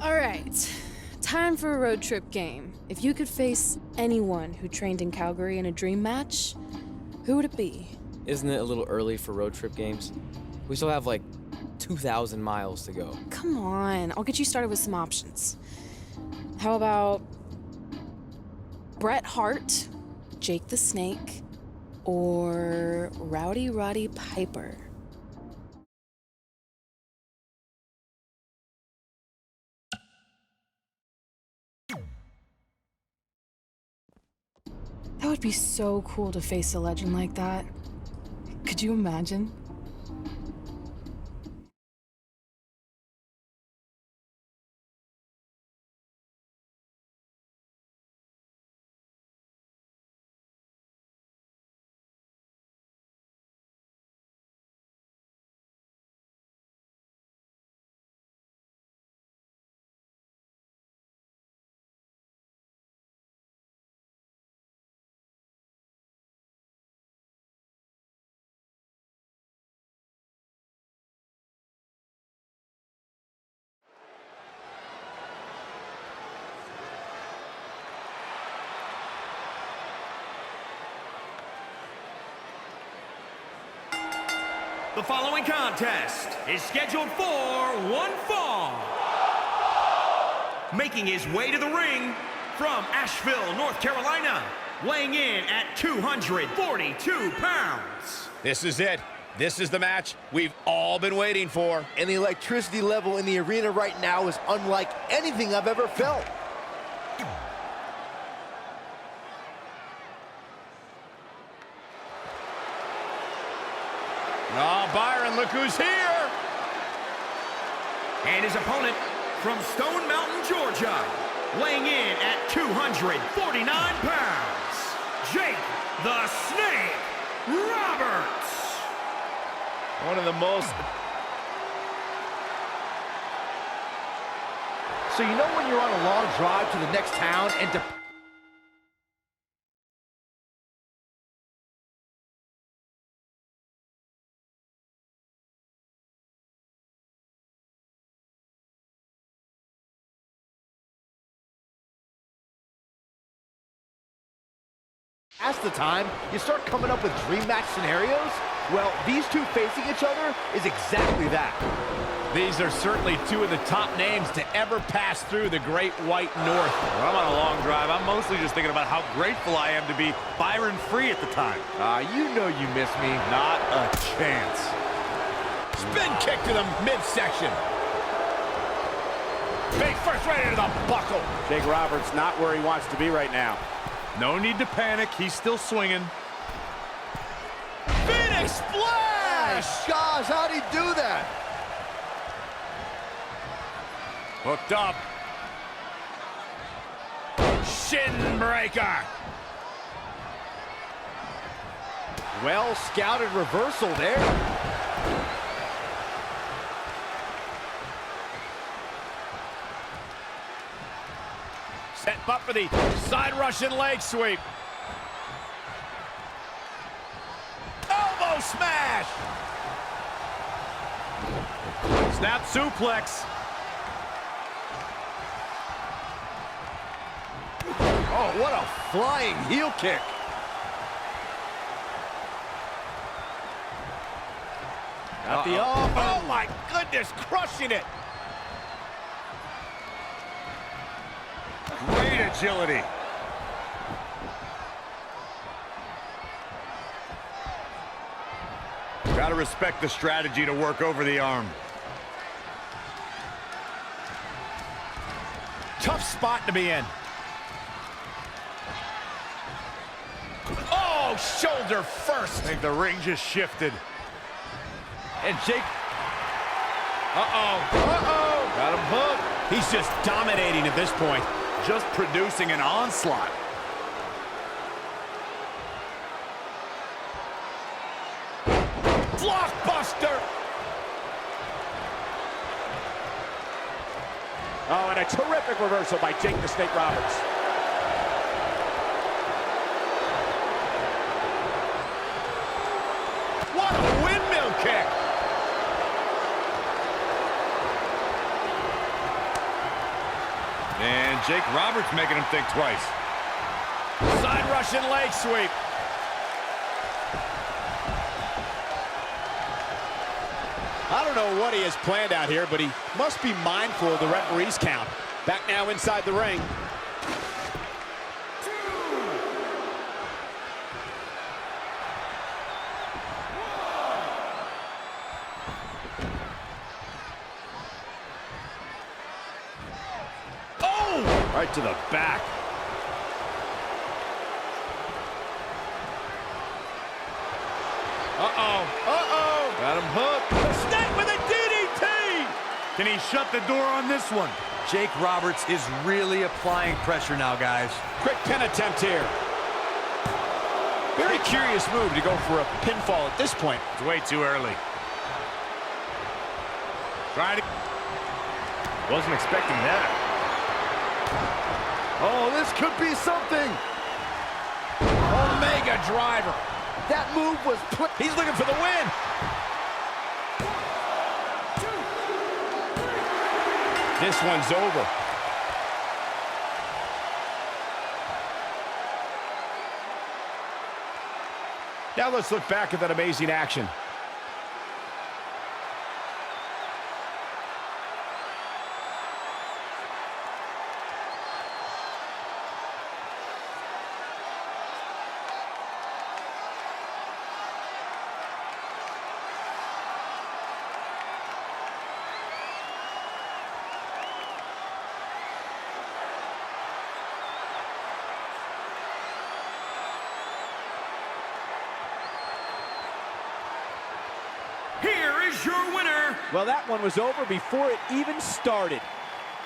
All right, time for a road trip game. If you could face anyone who trained in Calgary in a dream match, who would it be? Isn't it a little early for road trip games? We still have like 2,000 miles to go. Come on, I'll get you started with some options. How about Bret Hart, Jake the Snake, or Rowdy Roddy Piper? That would be so cool to face a legend like that. Could you imagine? The following contest is scheduled for one fall. Making his way to the ring from Asheville, North Carolina, weighing in at 242 pounds. This is it. This is the match we've all been waiting for. And the electricity level in the arena right now is unlike anything I've ever felt. Oh, Byron, look who's here. And his opponent from Stone Mountain, Georgia, weighing in at 249 pounds, Jake the Snake Roberts. One of the most... So you know when you're on a long drive to the next town and to... As the time, you start coming up with dream match scenarios. Well, these two facing each other is exactly that. These are certainly two of the top names to ever pass through the Great White North. When I'm on a long drive, I'm mostly just thinking about how grateful I am to be Byron Free at the time. You know you miss me. Not a chance. Spin kick to the midsection. Big first right into the buckle. Jake Roberts not where he wants to be right now. No need to panic. He's still swinging. Phoenix splash! Gosh, how'd he do that? Hooked up. Shin breaker. Well scouted reversal there. Set up for the side Russian leg sweep. Elbow smash. Snap suplex. Oh, what a flying heel kick. Got the oh my goodness, crushing it. Great agility. Gotta respect the strategy to work over the arm. Tough spot to be in. Oh, shoulder first. I think the ring just shifted. And Jake. Got him hooked. He's just dominating at this point. Just producing an onslaught. Blockbuster. Oh, and a terrific reversal by Jake the Snake Roberts. What a windmill kick. And Jake Roberts making him think twice. Side Russian leg sweep. I don't know what he has planned out here, but he must be mindful of the referee's count. Back now inside the ring. Oh! Right to the back. Got him hooked. The Snake with a DDT! Can he shut the door on this one? Jake Roberts is really applying pressure now, guys. Quick pin attempt here. Very curious move to go for a pinfall at this point. It's way too early. Trying to... Wasn't expecting that. Oh, this could be something. Omega driver. That move was put. He's looking for the win. This one's over. Now let's look back at that amazing action. Here is your winner. Well, that one was over before it even started.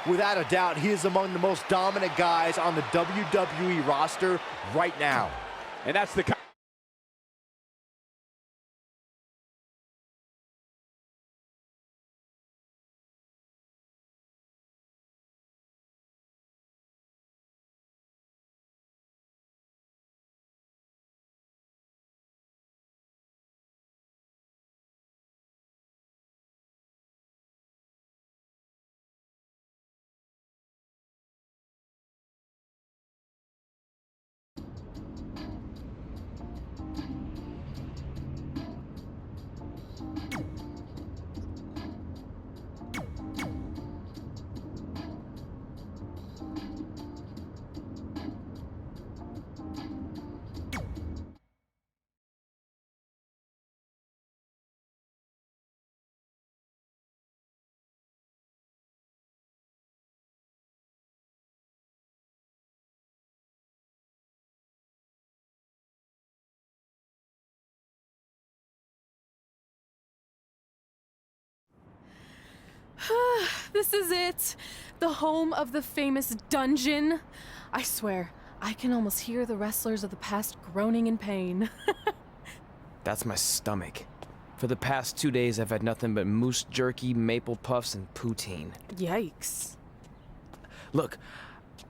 Without a doubt, he is among the most dominant guys on the WWE roster right now. And that's the This is it. The home of the famous dungeon. I swear, I can almost hear the wrestlers of the past groaning in pain. That's my stomach. For the past 2 days, I've had nothing but moose jerky, maple puffs, and poutine. Yikes. Look,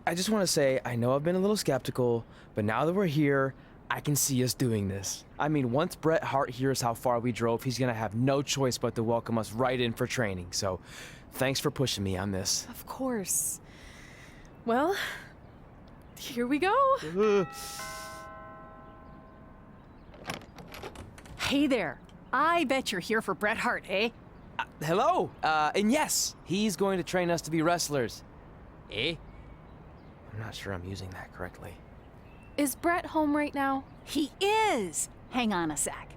I just want to say, I know I've been a little skeptical, but now that we're here, I can see us doing this. I mean, once Bret Hart hears how far we drove, he's gonna have no choice but to welcome us right in for training. So, thanks for pushing me on this. Of course. Well, here we go. Hey there. I bet you're here for Bret Hart, eh? Hello, and yes, he's going to train us to be wrestlers. Eh? I'm not sure I'm using that correctly. Is Brett home right now? He is. Hang on a sec.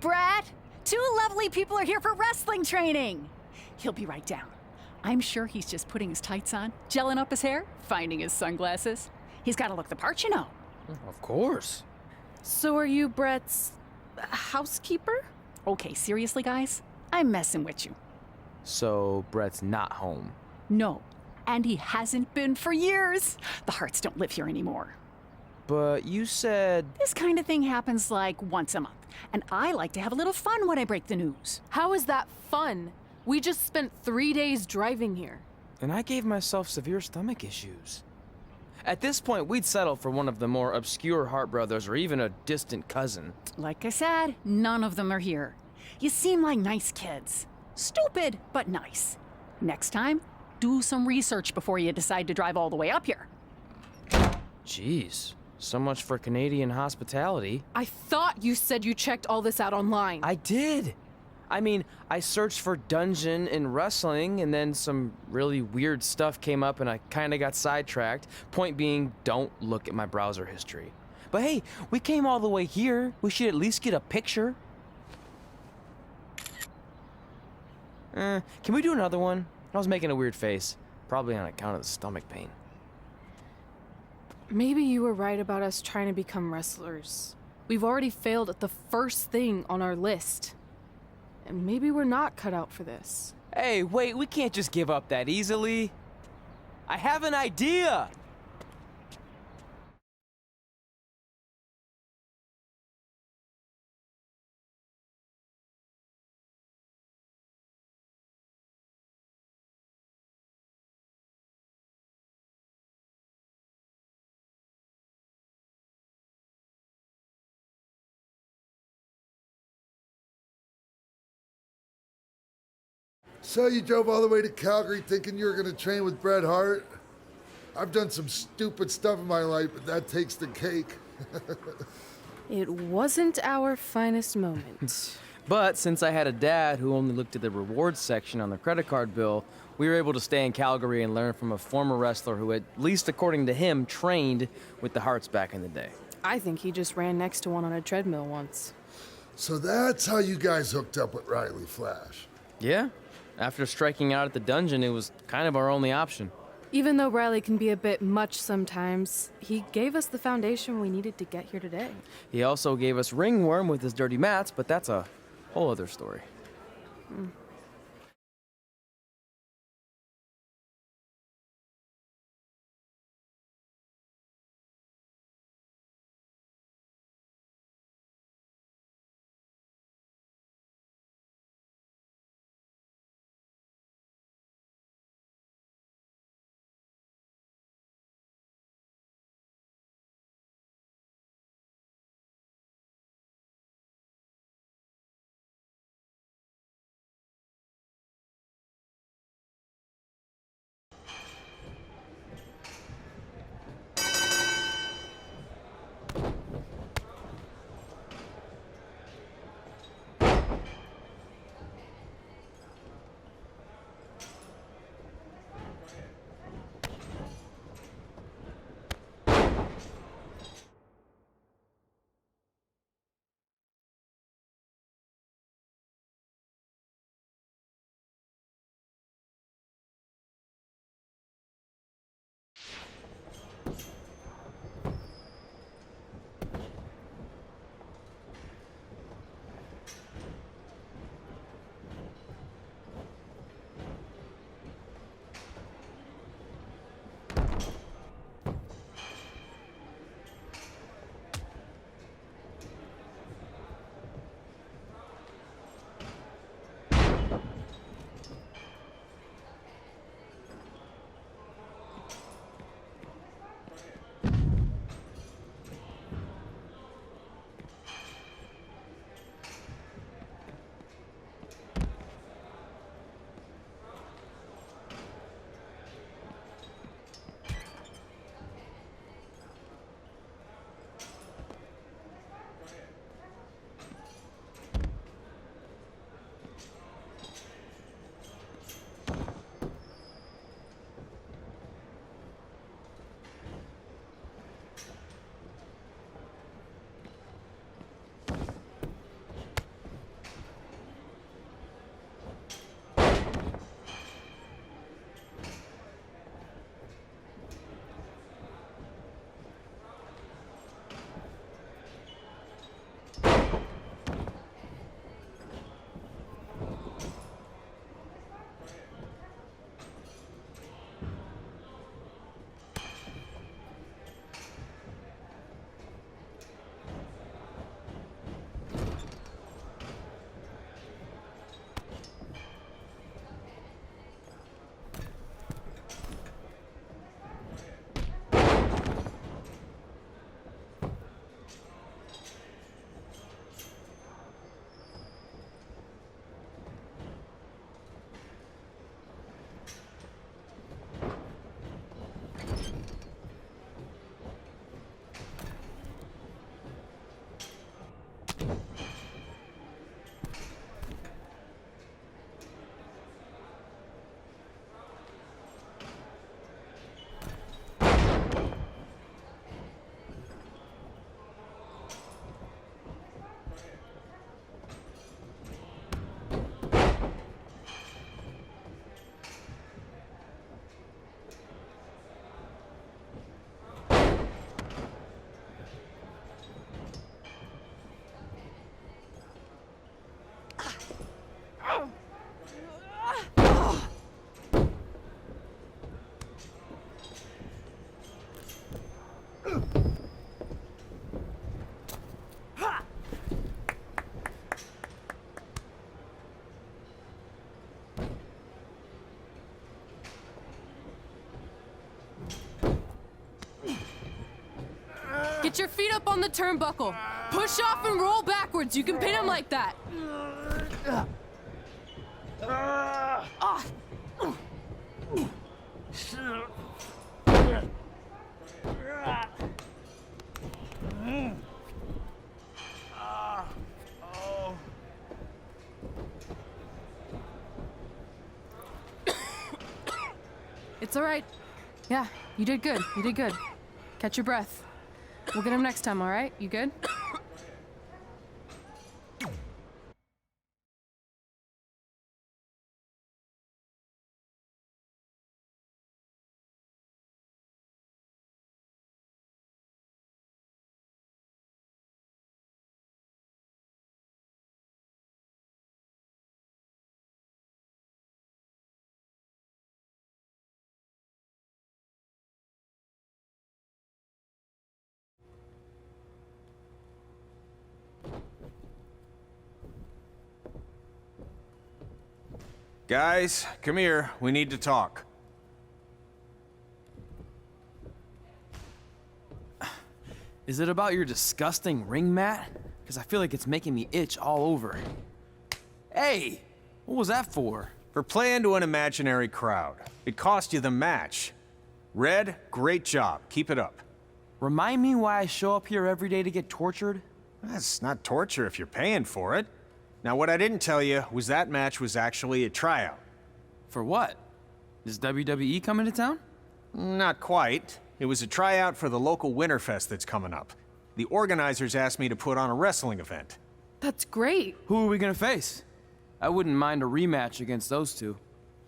Bret, 2 lovely people are here for wrestling training. He'll be right down. I'm sure he's just putting his tights on, gelling up his hair, finding his sunglasses. He's got to look the part, you know. Of course. So are you Brett's housekeeper? Okay, seriously, guys? I'm messing with you. So, Brett's not home. No, and he hasn't been for years. The Harts don't live here anymore. But you said... This kind of thing happens like once a month, and I like to have a little fun when I break the news. How is that fun? We just spent 3 days driving here. And I gave myself severe stomach issues. At this point, we'd settle for one of the more obscure Hart brothers or even a distant cousin. Like I said, none of them are here. You seem like nice kids. Stupid, but nice. Next time, do some research before you decide to drive all the way up here. Jeez, so much for Canadian hospitality. I thought you said you checked all this out online. I did. I mean, I searched for dungeon in wrestling, and then some really weird stuff came up, and I kind of got sidetracked. Point being, don't look at my browser history. But hey, we came all the way here. We should at least get a picture. Can we do another one? I was making a weird face, probably on account of the stomach pain. Maybe you were right about us trying to become wrestlers. We've already failed at the first thing on our list. And maybe we're not cut out for this. Hey, wait, we can't just give up that easily. I have an idea! So you drove all the way to Calgary thinking you were going to train with Bret Hart? I've done some stupid stuff in my life, but that takes the cake. It wasn't our finest moment. But since I had a dad who only looked at the rewards section on the credit card bill, we were able to stay in Calgary and learn from a former wrestler who, at least according to him, trained with the Harts back in the day. I think he just ran next to one on a treadmill once. So that's how you guys hooked up with Riley Flash. Yeah. After striking out at the dungeon, it was kind of our only option. Even though Riley can be a bit much sometimes, he gave us the foundation we needed to get here today. He also gave us ringworm with his dirty mats, but that's a whole other story. Get your feet up on the turnbuckle. Push off and roll backwards. You can pin him like that. It's all right. Yeah, you did good. You did good. Catch your breath. We'll get him next time, all right? You good? Guys, come here. We need to talk. Is it about your disgusting ring mat? Because I feel like it's making me itch all over. Hey, what was that for? For playing to an imaginary crowd. It cost you the match. Red, great job. Keep it up. Remind me why I show up here every day to get tortured? That's not torture if you're paying for it. Now, what I didn't tell you was that match was actually a tryout. For what? Is WWE coming to town? Not quite. It was a tryout for the local Winterfest that's coming up. The organizers asked me to put on a wrestling event. That's great. Who are we gonna face? I wouldn't mind a rematch against those two.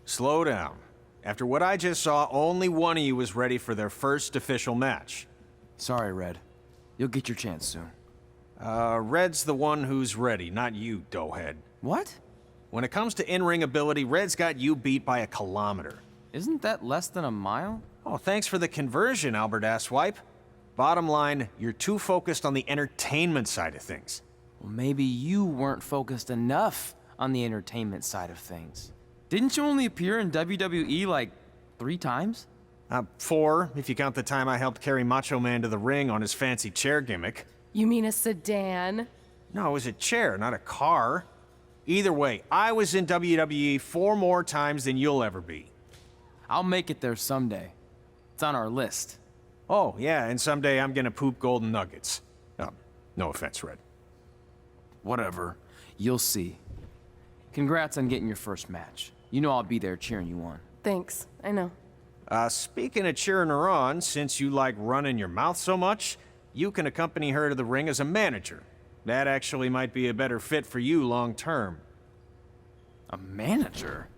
Slow down. After what I just saw, only one of you was ready for their first official match. Sorry, Red. You'll get your chance soon. Red's the one who's ready, not you, doughhead. What? When it comes to in-ring ability, Red's got you beat by a kilometer. Isn't that less than a mile? Oh, thanks for the conversion, Albert Asswipe. Bottom line, you're too focused on the entertainment side of things. Well, maybe you weren't focused enough on the entertainment side of things. Didn't you only appear in WWE like 3 times? 4, if you count the time I helped carry Macho Man to the ring on his fancy chair gimmick. You mean a sedan? No, it was a chair, not a car. Either way, I was in WWE 4 more times than you'll ever be. I'll make it there someday. It's on our list. Oh, yeah, and someday I'm gonna poop golden nuggets. No offense, Red. Whatever. You'll see. Congrats on getting your first match. You know I'll be there cheering you on. Thanks. I know. Speaking of cheering her on, since you like running your mouth so much, you can accompany her to the ring as a manager. That actually might be a better fit for you long term. A manager?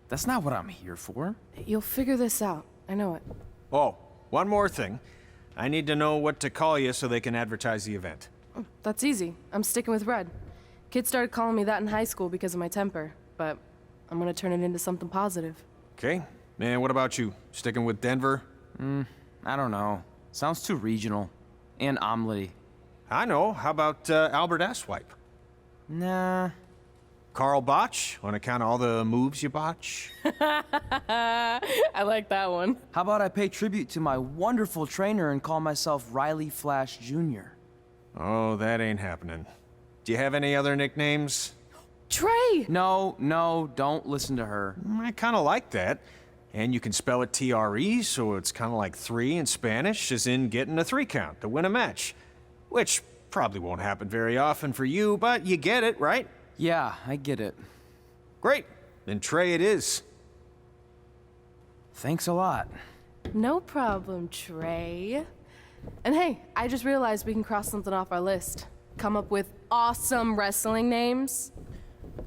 That's not what I'm here for. You'll figure this out. I know it. Oh, one more thing. I need to know what to call you so they can advertise the event. Oh, that's easy. I'm sticking with Red. Kids started calling me that in high school because of my temper, but I'm gonna turn it into something positive. Okay. And what about you? Sticking with Denver? I don't know. Sounds too regional. And omelette-y. I know. How about Albert Asswipe? Nah. Carl Botch, on account of all the moves you botch? I like that one. How about I pay tribute to my wonderful trainer and call myself Riley Flash Jr.? Oh, that ain't happening. Do you have any other nicknames? Trey! No, don't listen to her. I kind of like that. And you can spell it T-R-E, so it's kind of like 3 in Spanish, as in getting a 3 count to win a match. Which probably won't happen very often for you, but you get it, right? Yeah, I get it. Great. Then Trey it is. Thanks a lot. No problem, Trey. And hey, I just realized we can cross something off our list. Come up with awesome wrestling names.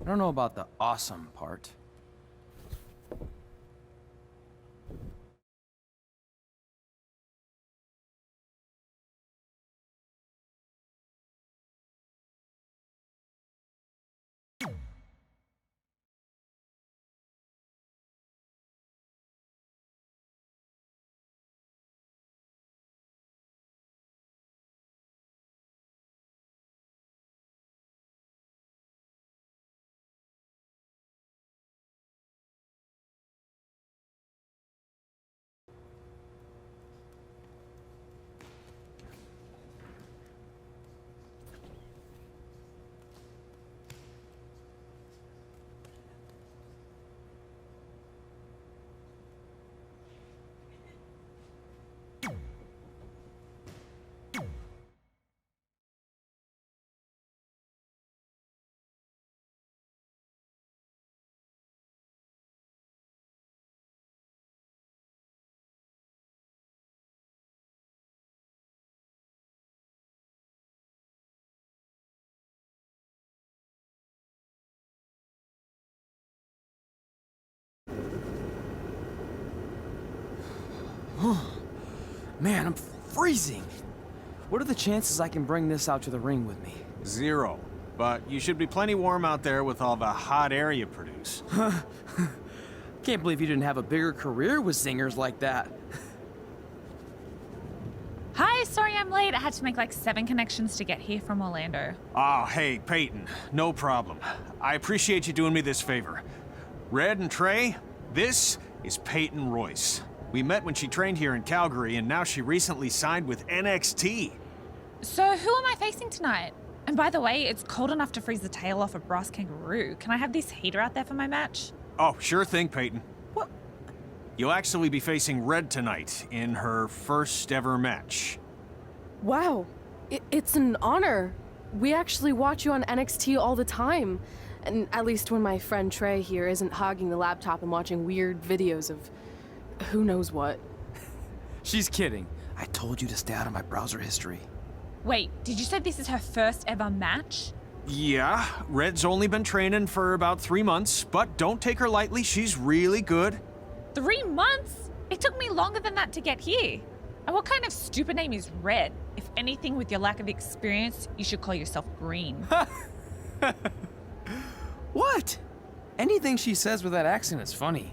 I don't know about the awesome part. Man, I'm freezing. What are the chances I can bring this out to the ring with me? 0. But you should be plenty warm out there with all the hot air you produce. Can't believe you didn't have a bigger career with zingers like that. Hi, sorry I'm late. I had to make like 7 connections to get here from Orlando. Oh, hey, Peyton. No problem. I appreciate you doing me this favor. Red and Trey, this is Peyton Royce. We met when she trained here in Calgary, and now she recently signed with NXT. So who am I facing tonight? And by the way, it's cold enough to freeze the tail off a brass kangaroo. Can I have this heater out there for my match? Oh, sure thing, Peyton. What? You'll actually be facing Red tonight in her first ever match. Wow, it's an honor. We actually watch you on NXT all the time. And at least when my friend Trey here isn't hogging the laptop and watching weird videos of who knows what. She's kidding. I told you to stay out of my browser history. Wait, did you say this is her first ever match? Yeah, Red's only been training for about 3 months, but don't take her lightly, she's really good. 3 months? It took me longer than that to get here. And what kind of stupid name is Red? If anything, with your lack of experience, you should call yourself Green. What? Anything she says with that accent is funny.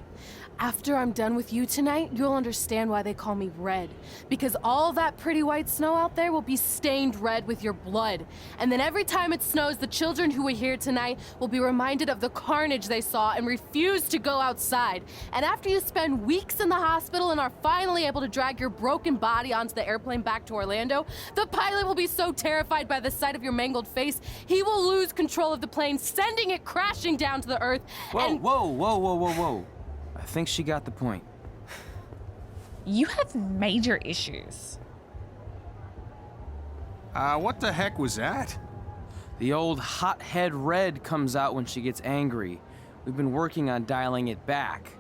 After I'm done with you tonight, you'll understand why they call me Red. Because all that pretty white snow out there will be stained red with your blood. And then every time it snows, the children who were here tonight will be reminded of the carnage they saw and refuse to go outside. And after you spend weeks in the hospital and are finally able to drag your broken body onto the airplane back to Orlando, the pilot will be so terrified by the sight of your mangled face, he will lose control of the plane, sending it crashing down to the earth. Whoa. I think she got the point. You have major issues. What the heck was that? The old hothead Red comes out when she gets angry. We've been working on dialing it back.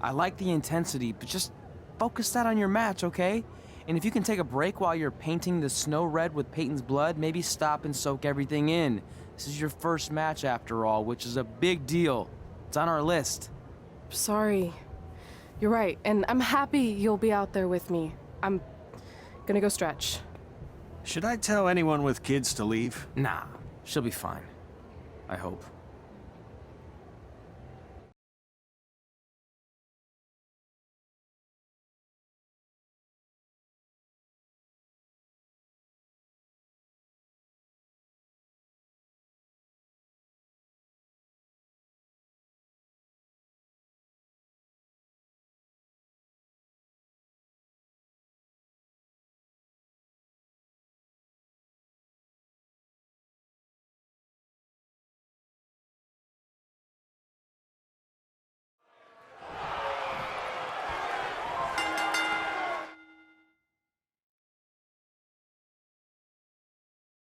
I like the intensity, but just focus that on your match, okay? And if you can take a break while you're painting the snow red with Peyton's blood, maybe stop and soak everything in. This is your first match after all, which is a big deal. It's on our list. Sorry. You're right, and I'm happy you'll be out there with me. I'm gonna go stretch. Should I tell anyone with kids to leave? Nah, she'll be fine. I hope.